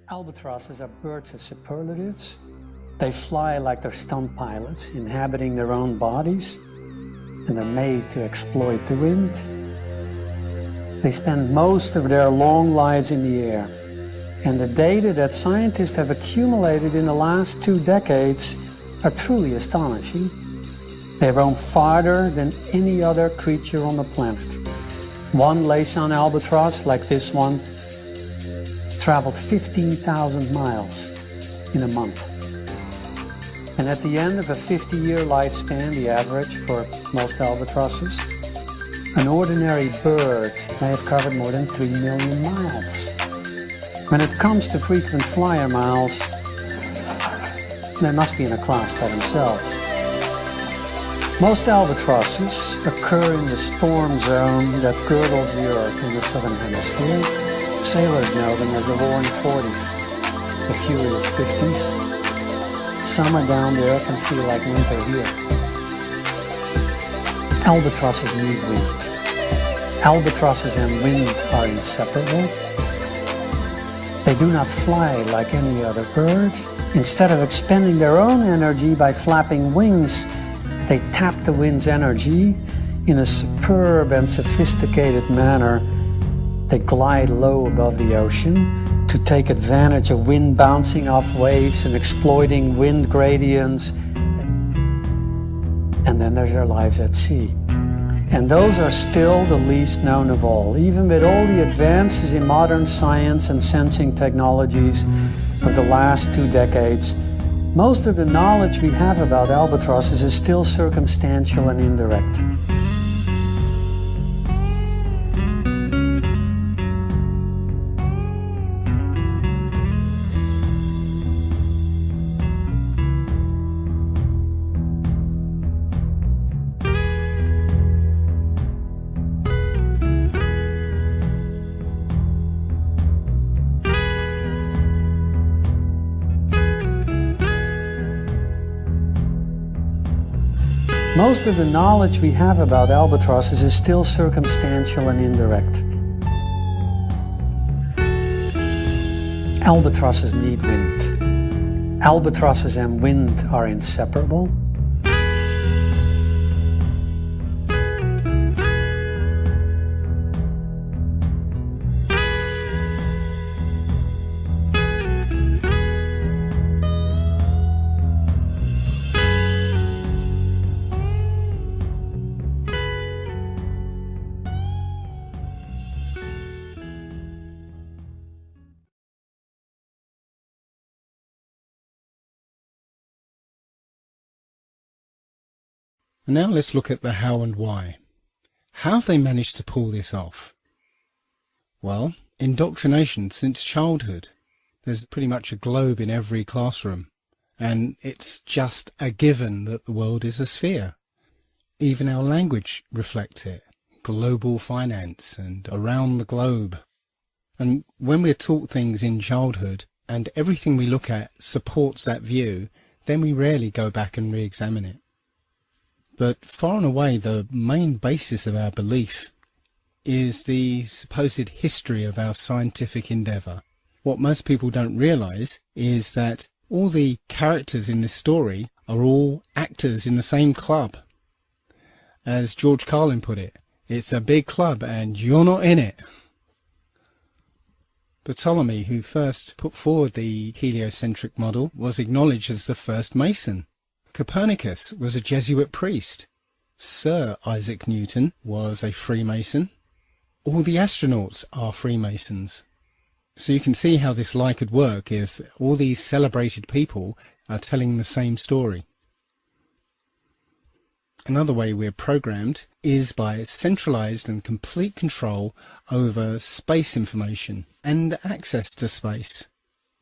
Albatrosses are birds of superlatives. They fly like they're stunt pilots, inhabiting their own bodies, and they're made to exploit the wind. They spend most of their long lives in the air, and the data that scientists have accumulated in the last 2 decades are truly astonishing. They roam farther than any other creature on the planet. One Laysan albatross, like this one, traveled 15,000 miles in a month. And at the end of a 50-year lifespan, the average for most albatrosses, an ordinary bird may have covered more than 3 million miles. When it comes to frequent flyer miles, they must be in a class by themselves. Most albatrosses occur in the storm zone that girdles the Earth in the southern hemisphere. Sailors know them as the roaring 40s, the furious 50s. Summer down there can feel like winter here. Albatrosses need wind. Albatrosses and wind are inseparable. They do not fly like any other bird. Instead of expending their own energy by flapping wings, they tap the wind's energy in a superb and sophisticated manner. They glide low above the ocean to take advantage of wind bouncing off waves and exploiting wind gradients. And then there's their lives at sea. And those are still the least known of all. Even with all the advances in modern science and sensing technologies of the last 2 decades, most of the knowledge we have about albatrosses is still circumstantial and indirect. Most of the knowledge we have about albatrosses is still circumstantial and indirect. Albatrosses need wind. Albatrosses and wind are inseparable. And now let's look at the how and why. How have they managed to pull this off? Well, indoctrination since childhood. There's pretty much a globe in every classroom, and it's just a given that the world is a sphere. Even our language reflects it. Global finance and around the globe. And when we're taught things in childhood and everything we look at supports that view, then we rarely go back and re-examine it. But far and away the main basis of our belief is the supposed history of our scientific endeavour. What most people don't realise is that all the characters in this story are all actors in the same club. As George Carlin put it, it's a big club and you're not in it. Ptolemy, who first put forward the heliocentric model, was acknowledged as the first Mason. Copernicus was a Jesuit priest. Sir Isaac Newton was a Freemason. All the astronauts are Freemasons. So you can see how this lie could work if all these celebrated people are telling the same story. Another way we're programmed is by centralized and complete control over space information and access to space.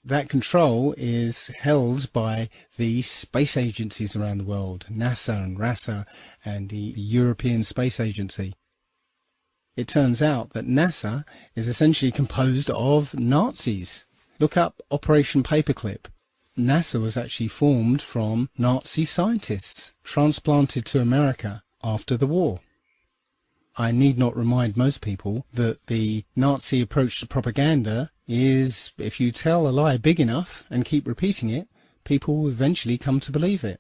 That control is held by the space agencies around the world, NASA and RASA and the European Space Agency. It turns out that NASA is essentially composed of Nazis. Look up Operation Paperclip. NASA was actually formed from Nazi scientists transplanted to America after the war. I need not remind most people that the Nazi approach to propaganda is if you tell a lie big enough and keep repeating it, people will eventually come to believe it.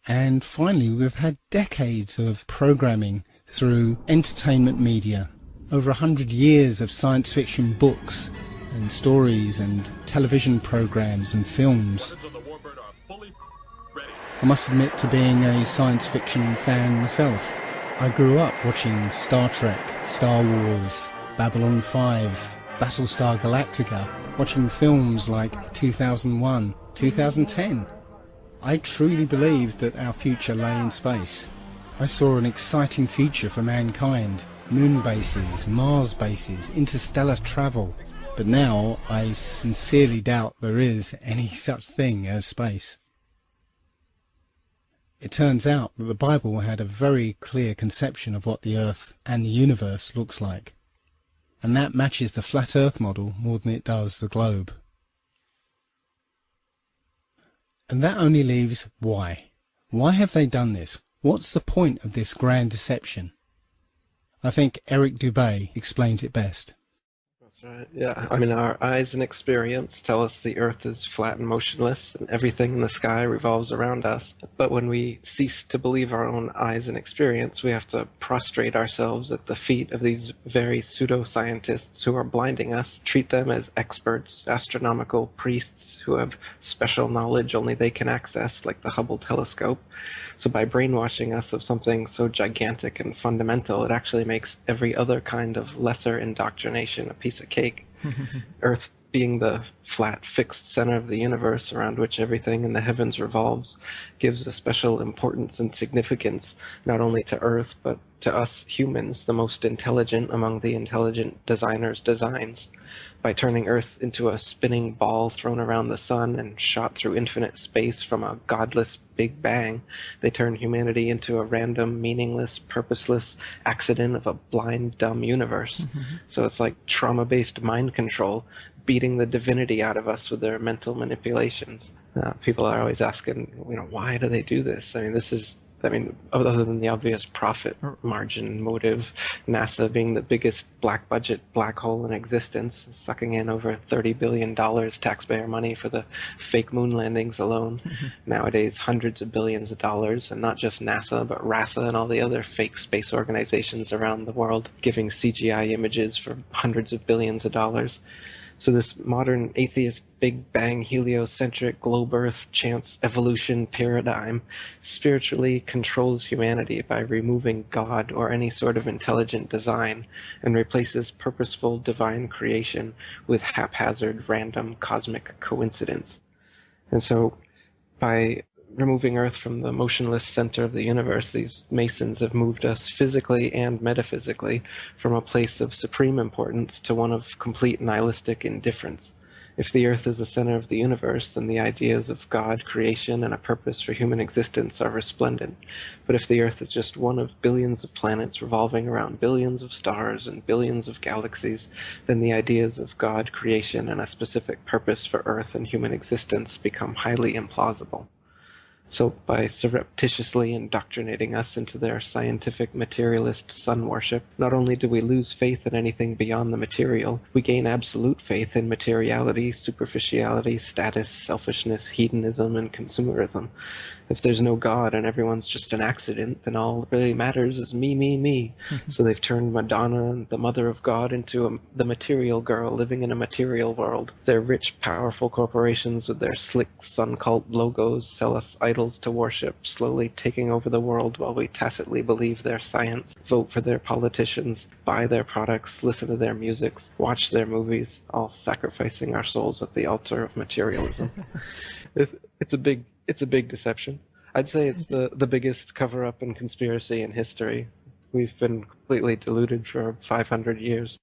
And finally, we've had decades of programming through entertainment media, over 100 years of science fiction books and stories and television programs and films. I must admit to being a science fiction fan myself. I grew up watching Star Trek, Star Wars, Babylon 5, Battlestar Galactica, watching films like 2001, 2010. I truly believed that our future lay in space. I saw an exciting future for mankind. Moon bases, Mars bases, interstellar travel. But now I sincerely doubt there is any such thing as space. It turns out that the Bible had a very clear conception of what the Earth and the universe looks like. And that matches the flat Earth model more than it does the globe. And that only leaves why. Why have they done this? What's the point of this grand deception? I think Eric Dubay explains it best. That's right. Yeah, I mean, our eyes and experience tell us the Earth is flat and motionless, and everything in the sky revolves around us. But when we cease to believe our own eyes and experience, we have to prostrate ourselves at the feet of these very pseudoscientists who are blinding us, treat them as experts, astronomical priests who have special knowledge only they can access, like the Hubble telescope. So by brainwashing us of something so gigantic and fundamental, it actually makes every other kind of lesser indoctrination a piece of cake. Earth being the flat, fixed center of the universe around which everything in the heavens revolves gives a special importance and significance not only to Earth, but to us humans, the most intelligent among the intelligent designers' designs. By turning Earth into a spinning ball thrown around the sun and shot through infinite space from a godless Big Bang, they turn humanity into a random, meaningless, purposeless accident of a blind, dumb universe. So it's like trauma-based mind control, beating the divinity out of us with their mental manipulations. People are always asking, why do they do this? Other than the obvious profit margin motive, NASA being the biggest black budget black hole in existence, sucking in over $30 billion taxpayer money for the fake moon landings alone. Nowadays, hundreds of billions of dollars, and not just NASA, but RASA and all the other fake space organizations around the world, giving CGI images for hundreds of billions of dollars. So this modern atheist Big Bang heliocentric globe Earth chance evolution paradigm spiritually controls humanity by removing God or any sort of intelligent design and replaces purposeful divine creation with haphazard random cosmic coincidence. And so by removing Earth from the motionless center of the universe, these Masons have moved us physically and metaphysically from a place of supreme importance to one of complete nihilistic indifference. If the Earth is the center of the universe, then the ideas of God, creation, and a purpose for human existence are resplendent. But if the Earth is just one of billions of planets revolving around billions of stars and billions of galaxies, then the ideas of God, creation, and a specific purpose for Earth and human existence become highly implausible. So by surreptitiously indoctrinating us into their scientific materialist sun worship, not only do we lose faith in anything beyond the material, we gain absolute faith in materiality, superficiality, status, selfishness, hedonism, and consumerism. If there's no God and everyone's just an accident, then all that really matters is me, me, me. So they've turned Madonna, the mother of God, into the material girl living in a material world. Their rich, powerful corporations with their slick sun cult logos sell us idols to worship, slowly taking over the world while we tacitly believe their science, vote for their politicians, buy their products, listen to their music, watch their movies, all sacrificing our souls at the altar of materialism. It's a big deception. I'd say it's the biggest cover-up and conspiracy in history. We've been completely deluded for 500 years.